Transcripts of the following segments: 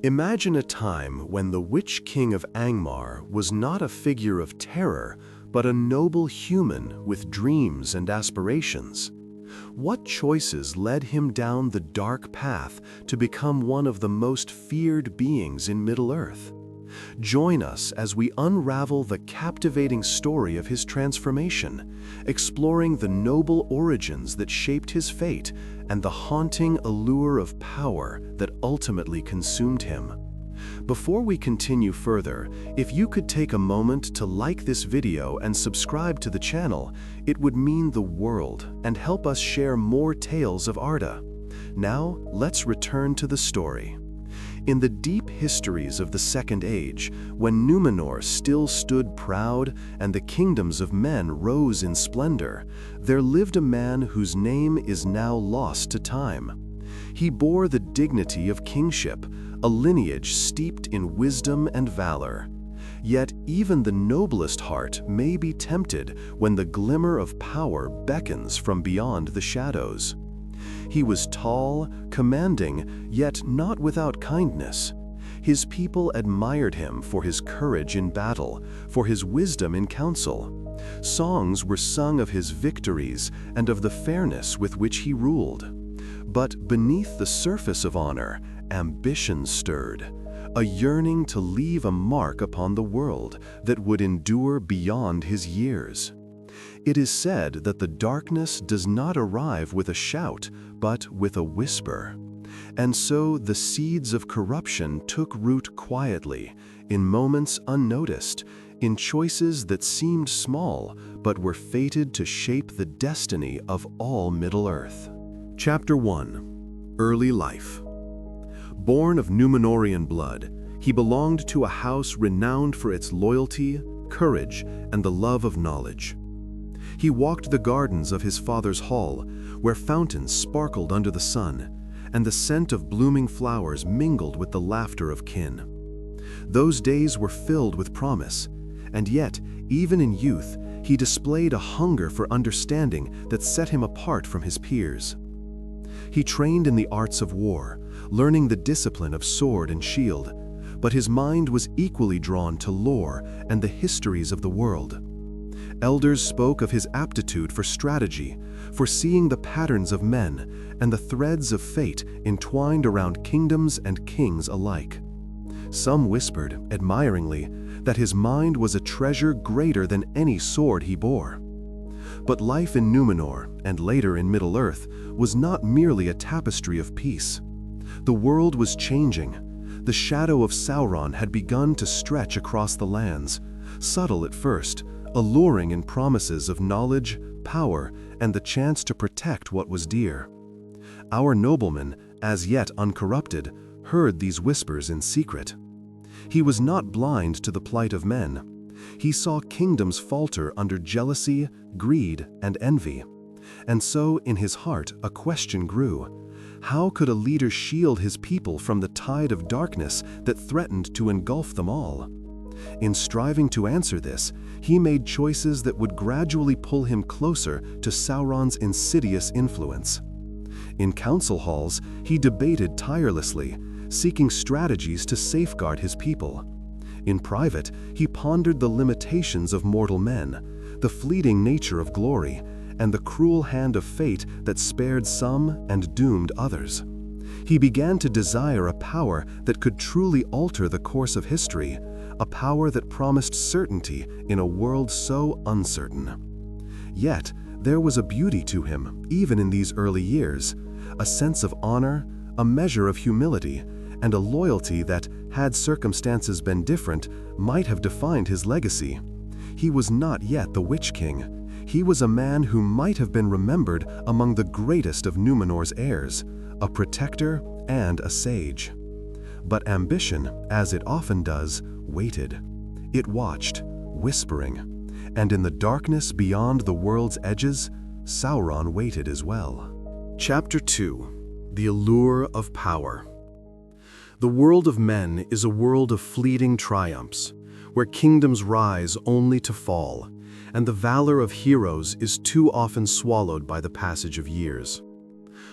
Imagine a time when the Witch King of Angmar was not a figure of terror, but a noble human with dreams and aspirations. What choices led him down the dark path to become one of the most feared beings in Middle-earth? Join us as we unravel the captivating story of his transformation, exploring the noble origins that shaped his fate and the haunting allure of power that ultimately consumed him. Before we continue further, if you could take a moment to like this video and subscribe to the channel, it would mean the world and help us share more tales of Arda. Now, let's return to the story. In the deep histories of the Second Age, when Númenor still stood proud and the kingdoms of men rose in splendor, there lived a man whose name is now lost to time. He bore the dignity of kingship, a lineage steeped in wisdom and valor. Yet even the noblest heart may be tempted when the glimmer of power beckons from beyond the shadows. He was tall, commanding, yet not without kindness. His people admired him for his courage in battle, for his wisdom in council. Songs were sung of his victories and of the fairness with which he ruled. But beneath the surface of honor, ambition stirred, a yearning to leave a mark upon the world that would endure beyond his years. It is said that the darkness does not arrive with a shout, but with a whisper. And so the seeds of corruption took root quietly, in moments unnoticed, in choices that seemed small, but were fated to shape the destiny of all Middle-earth. Chapter 1. Early Life. Born of Númenorian blood, he belonged to a house renowned for its loyalty, courage, and the love of knowledge. He walked the gardens of his father's hall, where fountains sparkled under the sun, and the scent of blooming flowers mingled with the laughter of kin. Those days were filled with promise, and yet, even in youth, he displayed a hunger for understanding that set him apart from his peers. He trained in the arts of war, learning the discipline of sword and shield, but his mind was equally drawn to lore and the histories of the world. Elders spoke of his aptitude for strategy, for seeing the patterns of men and the threads of fate entwined around kingdoms and kings alike. Some whispered, admiringly, that his mind was a treasure greater than any sword he bore. But life in Númenor, and later in Middle-earth, was not merely a tapestry of peace. The world was changing. The shadow of Sauron had begun to stretch across the lands, subtle at first, alluring in promises of knowledge, power, and the chance to protect what was dear. Our nobleman, as yet uncorrupted, heard these whispers in secret. He was not blind to the plight of men. He saw kingdoms falter under jealousy, greed, and envy. And so, in his heart, a question grew. How could a leader shield his people from the tide of darkness that threatened to engulf them all? In striving to answer this, he made choices that would gradually pull him closer to Sauron's insidious influence. In council halls, he debated tirelessly, seeking strategies to safeguard his people. In private, he pondered the limitations of mortal men, the fleeting nature of glory, and the cruel hand of fate that spared some and doomed others. He began to desire a power that could truly alter the course of history, a power that promised certainty in a world so uncertain. Yet, there was a beauty to him, even in these early years, a sense of honor, a measure of humility, and a loyalty that, had circumstances been different, might have defined his legacy. He was not yet the Witch King. He was a man who might have been remembered among the greatest of Númenor's heirs, a protector and a sage. But ambition, as it often does, waited. It watched, whispering, and in the darkness beyond the world's edges, Sauron waited as well. Chapter 2. The Allure of Power. The world of men is a world of fleeting triumphs, where kingdoms rise only to fall, and the valor of heroes is too often swallowed by the passage of years.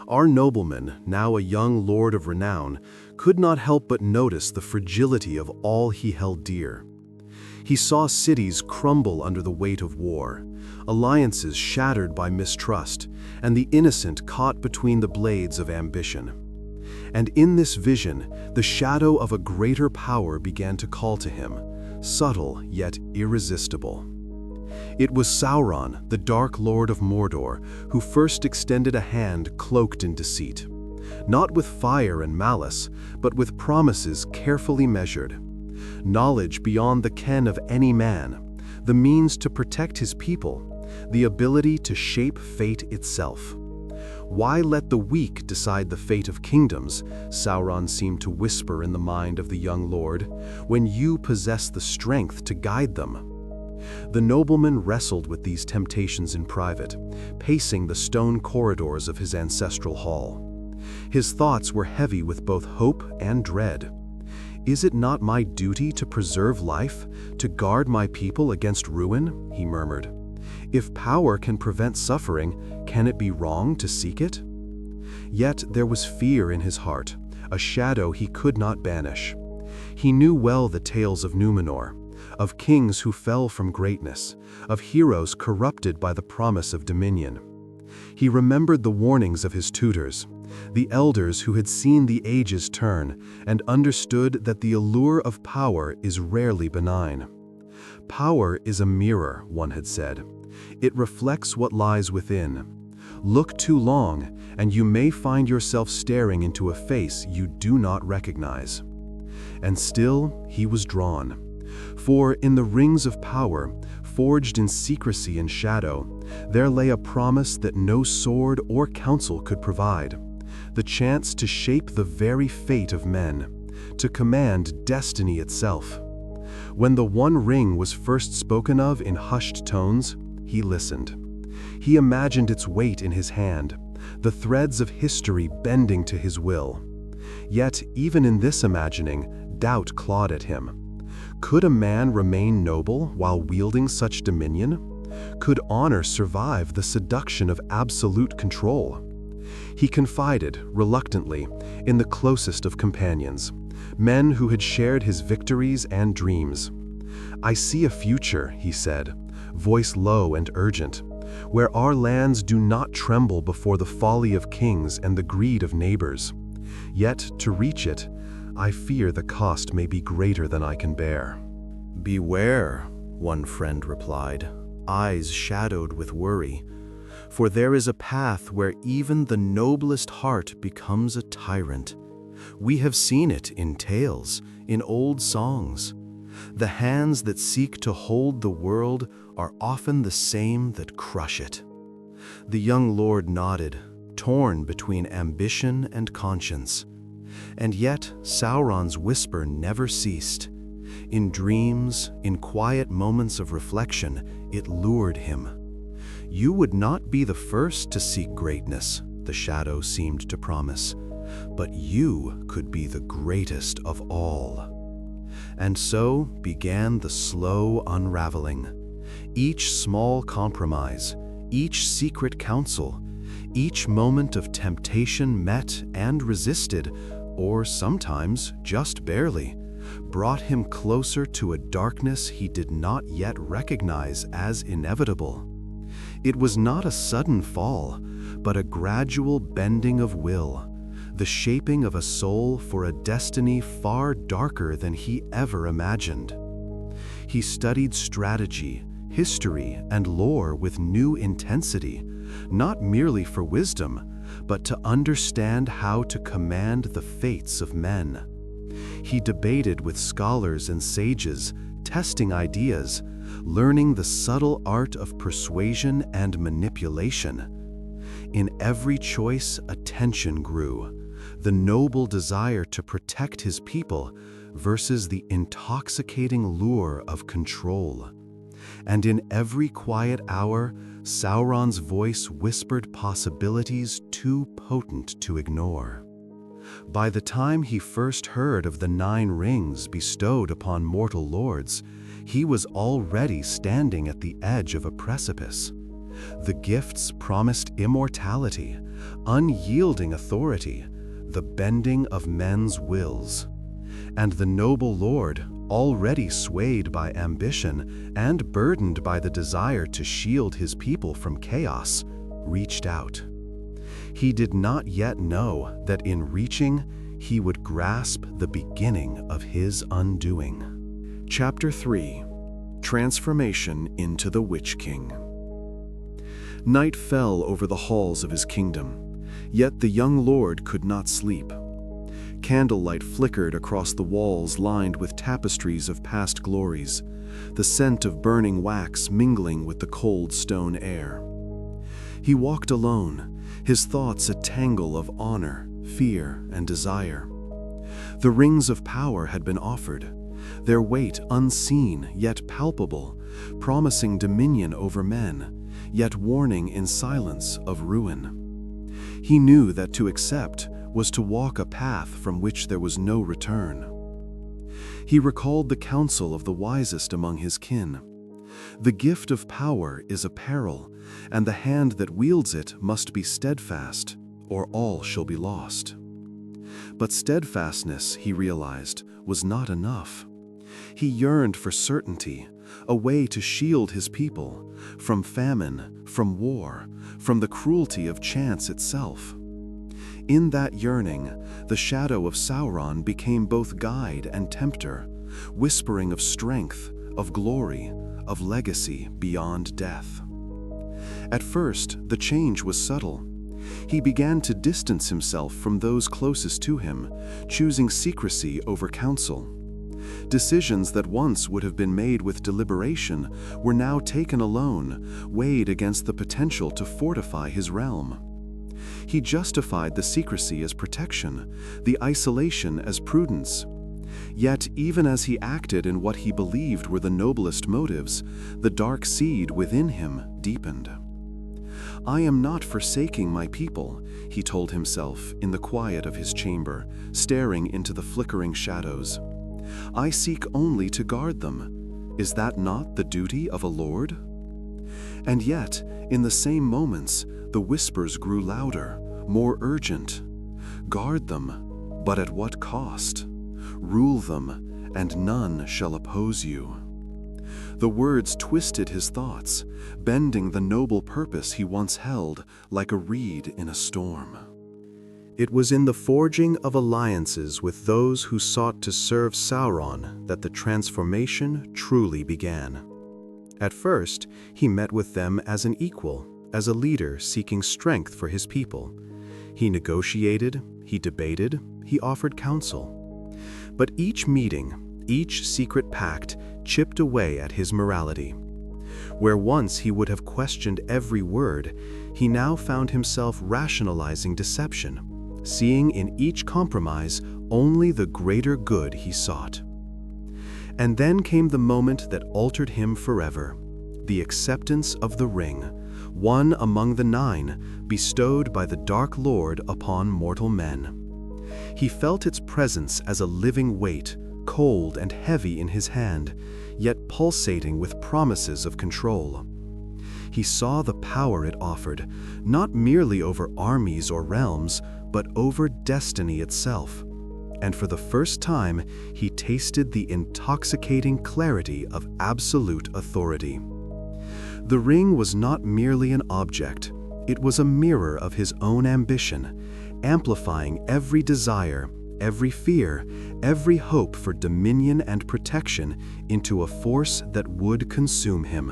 Our nobleman, now a young lord of renown, could not help but notice the fragility of all he held dear. He saw cities crumble under the weight of war, alliances shattered by mistrust, and the innocent caught between the blades of ambition. And in this vision, the shadow of a greater power began to call to him, subtle yet irresistible. It was Sauron, the Dark Lord of Mordor, who first extended a hand cloaked in deceit, not with fire and malice, but with promises carefully measured. Knowledge beyond the ken of any man, the means to protect his people, the ability to shape fate itself. Why let the weak decide the fate of kingdoms, Sauron seemed to whisper in the mind of the young lord, when you possess the strength to guide them? The nobleman wrestled with these temptations in private, pacing the stone corridors of his ancestral hall. His thoughts were heavy with both hope and dread. Is it not my duty to preserve life, to guard my people against ruin? He murmured. If power can prevent suffering, can it be wrong to seek it? Yet there was fear in his heart, a shadow he could not banish. He knew well the tales of Númenor, of kings who fell from greatness, of heroes corrupted by the promise of dominion. He remembered the warnings of his tutors, the elders who had seen the ages turn and understood that the allure of power is rarely benign. Power is a mirror, one had said. It reflects what lies within. Look too long, and you may find yourself staring into a face you do not recognize. And still, he was drawn. For in the rings of power, forged in secrecy and shadow, there lay a promise that no sword or counsel could provide, the chance to shape the very fate of men, to command destiny itself. When the One Ring was first spoken of in hushed tones, he listened. He imagined its weight in his hand, the threads of history bending to his will. Yet, even in this imagining, doubt clawed at him. Could a man remain noble while wielding such dominion? Could honor survive the seduction of absolute control? He confided, reluctantly, in the closest of companions, men who had shared his victories and dreams. I see a future, he said, voice low and urgent, where our lands do not tremble before the folly of kings and the greed of neighbors. Yet, to reach it, I fear the cost may be greater than I can bear. Beware, one friend replied, eyes shadowed with worry, for there is a path where even the noblest heart becomes a tyrant. We have seen it in tales, in old songs. The hands that seek to hold the world are often the same that crush it. The young lord nodded, torn between ambition and conscience. And yet Sauron's whisper never ceased. In dreams, in quiet moments of reflection, it lured him. You would not be the first to seek greatness, the shadow seemed to promise, but you could be the greatest of all. And so began the slow unraveling. Each small compromise, each secret counsel, each moment of temptation met and resisted, or sometimes just barely, brought him closer to a darkness he did not yet recognize as inevitable. It was not a sudden fall, but a gradual bending of will, the shaping of a soul for a destiny far darker than he ever imagined. He studied strategy, history, and lore with new intensity, not merely for wisdom, but to understand how to command the fates of men. He debated with scholars and sages, testing ideas, learning the subtle art of persuasion and manipulation. In every choice, a tension grew, the noble desire to protect his people versus the intoxicating lure of control. And in every quiet hour, Sauron's voice whispered possibilities too potent to ignore. By the time he first heard of the 9 rings bestowed upon mortal lords, he was already standing at the edge of a precipice. The gifts promised immortality, unyielding authority, the bending of men's wills. And the noble lord, already swayed by ambition and burdened by the desire to shield his people from chaos, reached out. He did not yet know that in reaching, he would grasp the beginning of his undoing. Chapter 3: Transformation into the Witch King. Night fell over the halls of his kingdom, yet the young lord could not sleep. Candlelight flickered across the walls lined with tapestries of past glories, the scent of burning wax mingling with the cold stone air. He walked alone, his thoughts a tangle of honor, fear, and desire. The rings of power had been offered, their weight unseen yet palpable, promising dominion over men, yet warning in silence of ruin. He knew that to accept was to walk a path from which there was no return. He recalled the counsel of the wisest among his kin. The gift of power is a peril, and the hand that wields it must be steadfast, or all shall be lost. But steadfastness, he realized, was not enough. He yearned for certainty, a way to shield his people from famine, from war, from the cruelty of chance itself. In that yearning, the shadow of Sauron became both guide and tempter, whispering of strength, of glory, of legacy beyond death. At first, the change was subtle. He began to distance himself from those closest to him, choosing secrecy over counsel. Decisions that once would have been made with deliberation were now taken alone, weighed against the potential to fortify his realm. He justified the secrecy as protection, the isolation as prudence. Yet, even as he acted in what he believed were the noblest motives, the dark seed within him deepened. "I am not forsaking my people," he told himself in the quiet of his chamber, staring into the flickering shadows. "I seek only to guard them. Is that not the duty of a lord?" And yet, in the same moments, the whispers grew louder, more urgent. "Guard them, but at what cost? Rule them, and none shall oppose you." The words twisted his thoughts, bending the noble purpose he once held like a reed in a storm. It was in the forging of alliances with those who sought to serve Sauron that the transformation truly began. At first, he met with them as an equal, as a leader seeking strength for his people. He negotiated, he debated, he offered counsel. But each meeting, each secret pact, chipped away at his morality. Where once he would have questioned every word, he now found himself rationalizing deception, seeing in each compromise only the greater good he sought. And then came the moment that altered him forever, the acceptance of the ring, one among the 9, bestowed by the Dark Lord upon mortal men. He felt its presence as a living weight, cold and heavy in his hand, yet pulsating with promises of control. He saw the power it offered, not merely over armies or realms, but over destiny itself. And for the first time, he tasted the intoxicating clarity of absolute authority. The ring was not merely an object, it was a mirror of his own ambition, amplifying every desire, every fear, every hope for dominion and protection into a force that would consume him.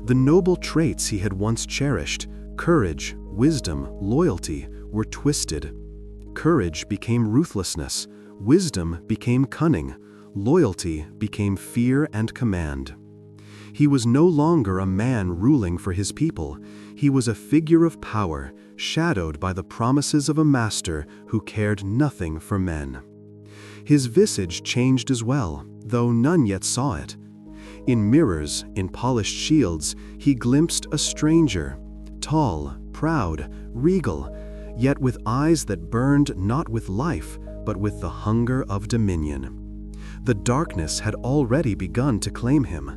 The noble traits he had once cherished, courage, wisdom, loyalty, were twisted. Courage became ruthlessness, wisdom became cunning, loyalty became fear and command. He was no longer a man ruling for his people. He was a figure of power, shadowed by the promises of a master who cared nothing for men. His visage changed as well, though none yet saw it. In mirrors, in polished shields, he glimpsed a stranger, tall, proud, regal, yet with eyes that burned not with life, but with the hunger of dominion. The darkness had already begun to claim him,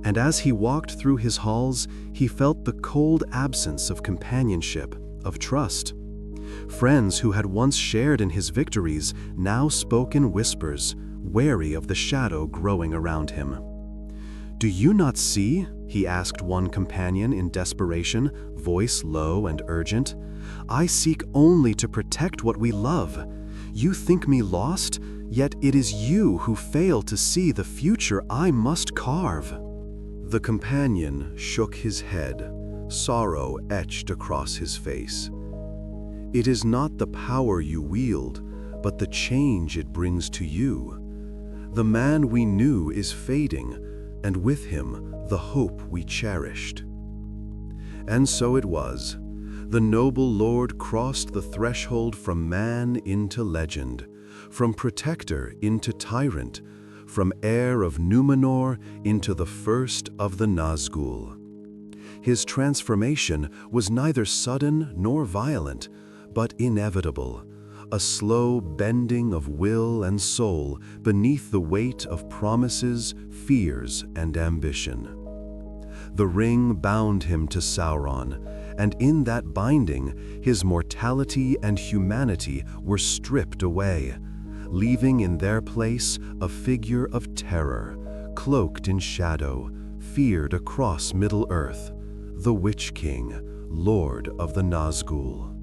and as he walked through his halls, he felt the cold absence of companionship, of trust. Friends who had once shared in his victories now spoke in whispers, wary of the shadow growing around him. "Do you not see?" he asked one companion in desperation, voice low and urgent. "I seek only to protect what we love. You think me lost, yet it is you who fail to see the future I must carve." The companion shook his head, sorrow etched across his face. "It is not the power you wield, but the change it brings to you. The man we knew is fading, and with him the hope we cherished." And so it was. The noble lord crossed the threshold from man into legend, from protector into tyrant, from heir of Númenor into the first of the Nazgûl. His transformation was neither sudden nor violent, but inevitable, a slow bending of will and soul beneath the weight of promises, fears, and ambition. The ring bound him to Sauron, and in that binding, his mortality and humanity were stripped away, leaving in their place a figure of terror, cloaked in shadow, feared across Middle-earth, the Witch King, Lord of the Nazgûl.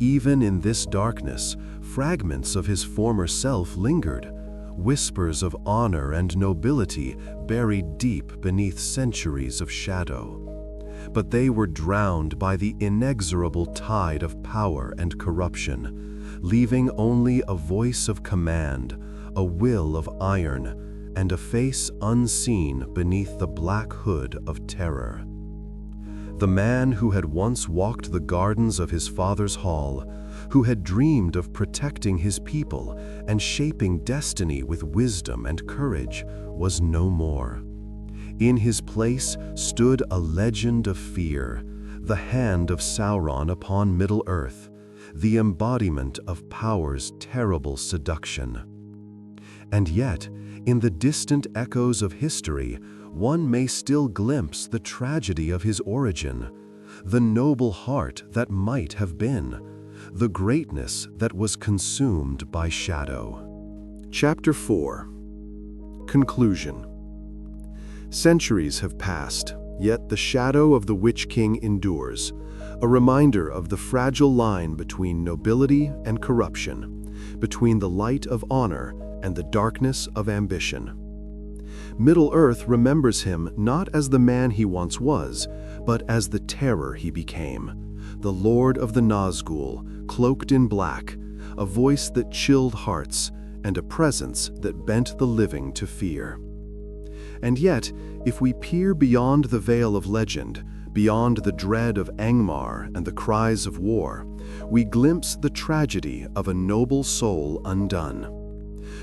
Even in this darkness, fragments of his former self lingered, whispers of honor and nobility buried deep beneath centuries of shadow. But they were drowned by the inexorable tide of power and corruption, leaving only a voice of command, a will of iron, and a face unseen beneath the black hood of terror. The man who had once walked the gardens of his father's hall, who had dreamed of protecting his people and shaping destiny with wisdom and courage, was no more. In his place stood a legend of fear, the hand of Sauron upon Middle-earth, the embodiment of power's terrible seduction. And yet, in the distant echoes of history, one may still glimpse the tragedy of his origin, the noble heart that might have been, the greatness that was consumed by shadow. Chapter 4. Conclusion. Centuries have passed, yet the shadow of the Witch King endures, a reminder of the fragile line between nobility and corruption, between the light of honor and the darkness of ambition. Middle-earth remembers him not as the man he once was, but as the terror he became, the Lord of the Nazgûl, cloaked in black, a voice that chilled hearts, and a presence that bent the living to fear. And yet, if we peer beyond the veil of legend, beyond the dread of Angmar and the cries of war, we glimpse the tragedy of a noble soul undone.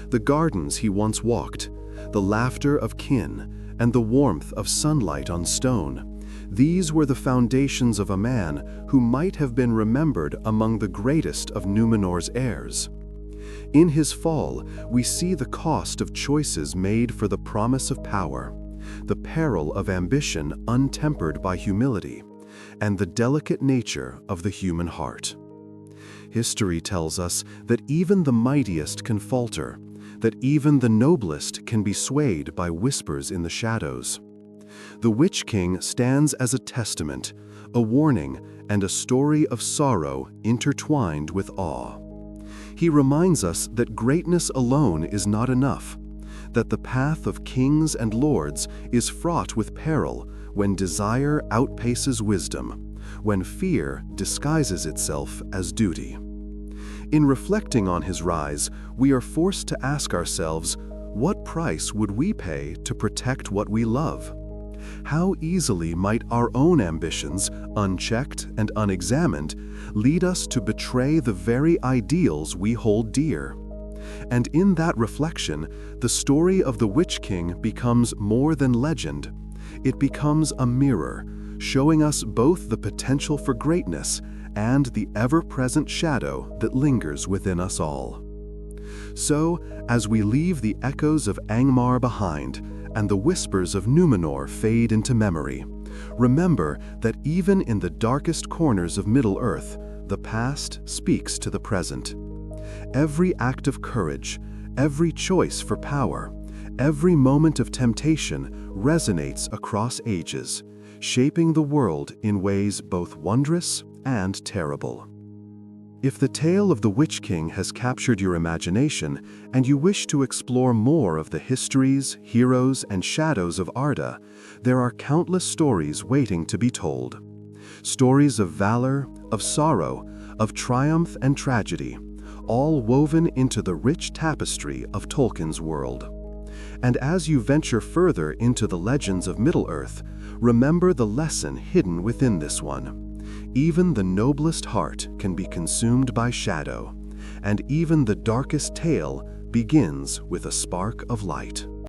The gardens he once walked, the laughter of kin, and the warmth of sunlight on stone, these were the foundations of a man who might have been remembered among the greatest of Númenor's heirs. In his fall, we see the cost of choices made for the promise of power, the peril of ambition untempered by humility, and the delicate nature of the human heart. History tells us that even the mightiest can falter, that even the noblest can be swayed by whispers in the shadows. The Witch King stands as a testament, a warning, and a story of sorrow intertwined with awe. He reminds us that greatness alone is not enough, that the path of kings and lords is fraught with peril when desire outpaces wisdom, when fear disguises itself as duty. In reflecting on his rise, we are forced to ask ourselves, what price would we pay to protect what we love? How easily might our own ambitions, unchecked and unexamined, lead us to betray the very ideals we hold dear? And in that reflection, the story of the Witch King becomes more than legend. It becomes a mirror, showing us both the potential for greatness and the ever-present shadow that lingers within us all. So, as we leave the echoes of Angmar behind, and the whispers of Númenor fade into memory, remember that even in the darkest corners of Middle-earth, the past speaks to the present. Every act of courage, every choice for power, every moment of temptation resonates across ages, shaping the world in ways both wondrous and terrible. If the tale of the Witch King has captured your imagination and you wish to explore more of the histories, heroes, and shadows of Arda, there are countless stories waiting to be told. Stories of valor, of sorrow, of triumph and tragedy, all woven into the rich tapestry of Tolkien's world. And as you venture further into the legends of Middle-earth, remember the lesson hidden within this one. Even the noblest heart can be consumed by shadow, and even the darkest tale begins with a spark of light.